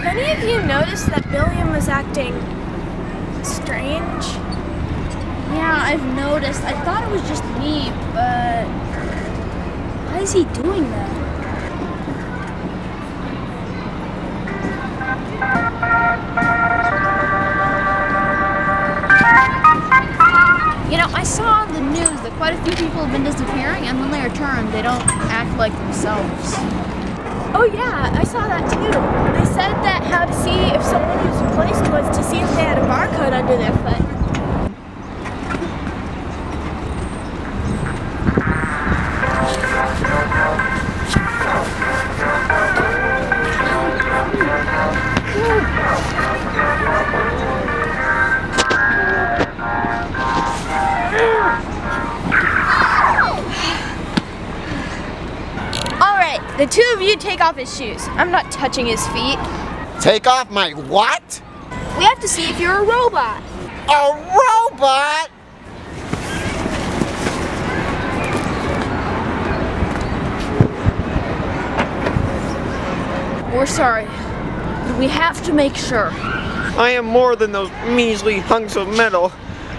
Have any of you noticed that Billiam was acting strange? Yeah, I've noticed. I thought it was just me, but why is he doing that? You know, I saw on the news that quite a few people have been disappearing, and when they return, they don't act like themselves. Oh yeah, I saw that too. They said that how to see if someone was replaced was to see if they had a barcode under their foot. The two of you take off his shoes. I'm not touching his feet. Take off my what? We have to see if you're a robot. A robot? We're sorry, but we have to make sure. I am more than those measly hunks of metal.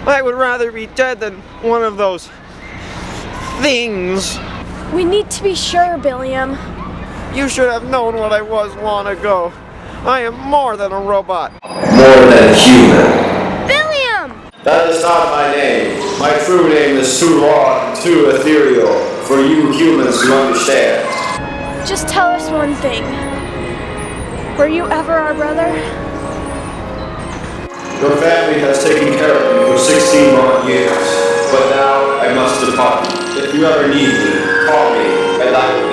I would rather be dead than one of those things. We need to be sure, Billiam. You should have known what I was long ago. I am more than a robot. More than human. Billiam! That is not my name. My true name is too long and too ethereal for you humans to understand. Just tell us one thing. Were you ever our brother? Your family has taken care of me for 16 long years, but now I must depart. If you ever need me, call me, and I will be